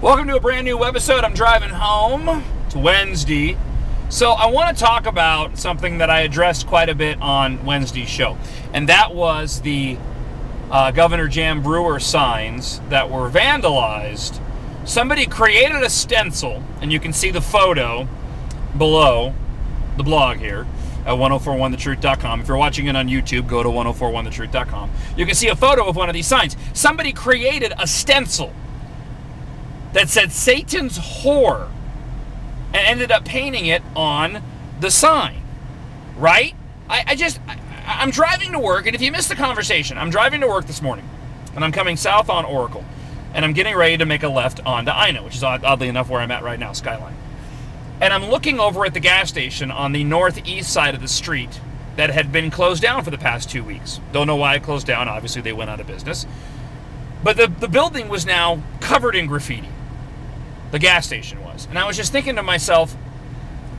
Welcome to a brand new webisode. I'm driving home. It's Wednesday. So I want to talk about something that I addressed quite a bit on Wednesday's show. And that was the Gov Jan Brewer signs that were vandalized. Somebody created a stencil, and you can see the photo below the blog here at 1041thetruth.com. If you're watching it on YouTube, go to 1041thetruth.com. You can see a photo of one of these signs. Somebody created a stencil that said Satan's whore and ended up painting it on the sign, right? I'm driving to work, and if you missed the conversation, I'm driving to work this morning, and I'm coming south on Oracle, and I'm getting ready to make a left onto Ina, which is oddly enough where I'm at right now, Skyline. And I'm looking over at the gas station on the northeast side of the street that had been closed down for the past 2 weeks. Don't know why it closed down. Obviously, they went out of business. But the building was now covered in graffiti. The gas station was. And I was just thinking to myself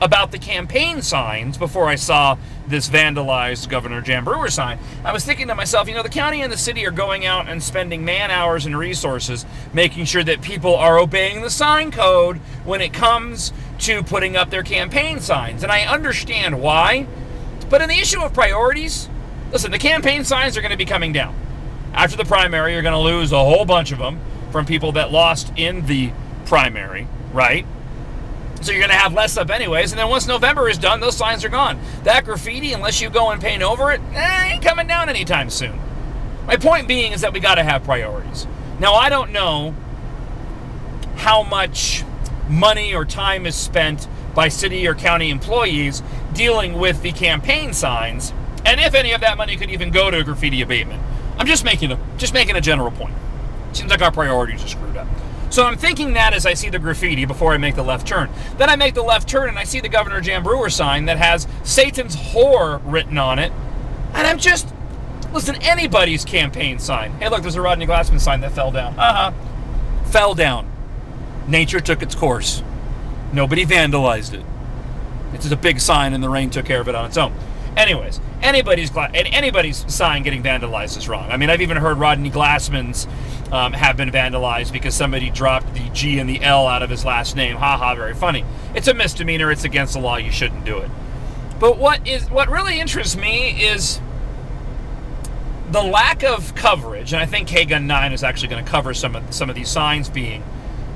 about the campaign signs before I saw this vandalized Gov Jan Brewer sign. I was thinking to myself, you know, the county and the city are going out and spending man hours and resources making sure that people are obeying the sign code when it comes to putting up their campaign signs. And I understand why. But in the issue of priorities, listen, the campaign signs are going to be coming down. After the primary, you're going to lose a whole bunch of them from people that lost in the primary, right? So you're going to have less up anyways, and then once November is done, those signs are gone. That graffiti, unless you go and paint over it, ain't coming down anytime soon. My point being is that we got to have priorities. Now, I don't know how much money or time is spent by city or county employees dealing with the campaign signs, and if any of that money could even go to graffiti abatement. I'm just making a general point. Seems like our priorities are screwed up. So I'm thinking that as I see the graffiti before I make the left turn. Then I make the left turn and I see the Gov Jan Brewer sign that has Satan's whore written on it. And I'm just, listen, anybody's campaign sign. Hey, look, there's a Rodney Glassman sign that fell down. Fell down. Nature took its course. Nobody vandalized it. It's just a big sign and the rain took care of it on its own. Anyways, anybody's sign getting vandalized is wrong. I mean, I've even heard Rodney Glassman's have been vandalized because somebody dropped the G and the L out of his last name. Ha ha, very funny. It's a misdemeanor. It's against the law. You shouldn't do it. But what really interests me is the lack of coverage, and I think K-Gun 9 is actually going to cover some of these signs being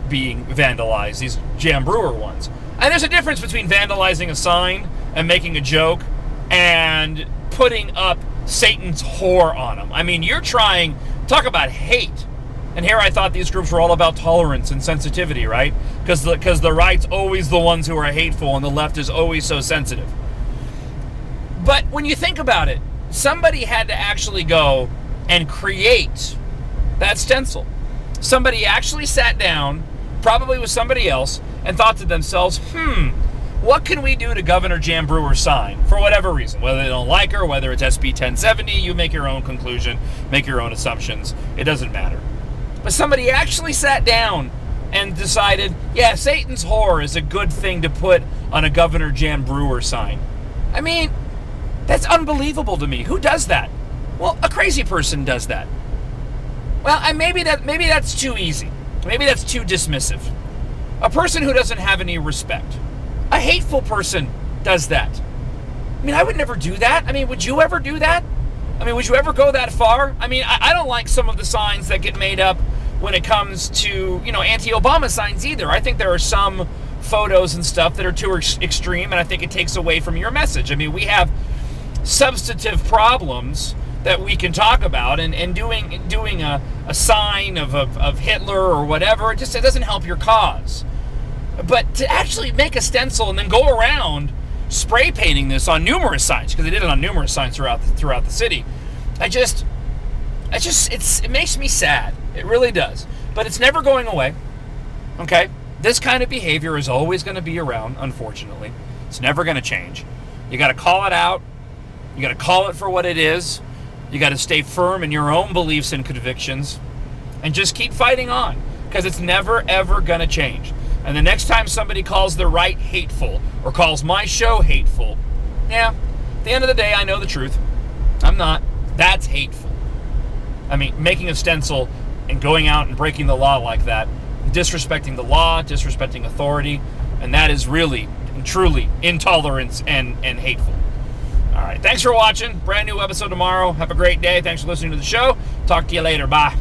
vandalized, these Jan Brewer ones. And there's a difference between vandalizing a sign and making a joke and putting up Satan's whore on them. I mean, you're trying, talk about hate. And here I thought these groups were all about tolerance and sensitivity, right? Because the right's always the ones who are hateful and the left is always so sensitive. But when you think about it, somebody had to actually go and create that stencil. Somebody actually sat down, probably with somebody else, and thought to themselves, what can we do to Gov Jan Brewer's sign, for whatever reason? Whether they don't like her, whether it's SB 1070, you make your own conclusion, make your own assumptions. It doesn't matter. But somebody actually sat down and decided, yeah, Satan's whore is a good thing to put on a Gov Jan Brewer sign. I mean, that's unbelievable to me. Who does that? Well, a crazy person does that. Well, and maybe that's too easy. Maybe that's too dismissive. A person who doesn't have any respect. A hateful person does that. I mean, I would never do that. I mean, would you ever do that? I mean, would you ever go that far? I mean, I don't like some of the signs that get made up when it comes to, you know, anti-Obama signs either. I think there are some photos and stuff that are too extreme, and I think it takes away from your message. I mean, we have substantive problems that we can talk about, and doing a sign of Hitler or whatever, it doesn't help your cause. But to actually make a stencil and then go around spray painting this on numerous signs, because they did it on numerous signs throughout the city, it makes me sad. It really does. But it's never going away. Okay? This kind of behavior is always going to be around, unfortunately. It's never going to change. You got to call it out. You got to call it for what it is. You got to stay firm in your own beliefs and convictions, and just keep fighting on, because it's never ever going to change. And the next time somebody calls the right hateful, or calls my show hateful, yeah, at the end of the day, I know the truth. I'm not. That's hateful. I mean, making a stencil and going out and breaking the law like that, disrespecting the law, disrespecting authority, and that is really and truly intolerance and hateful. All right, thanks for watching. Brand new episode tomorrow. Have a great day. Thanks for listening to the show. Talk to you later. Bye.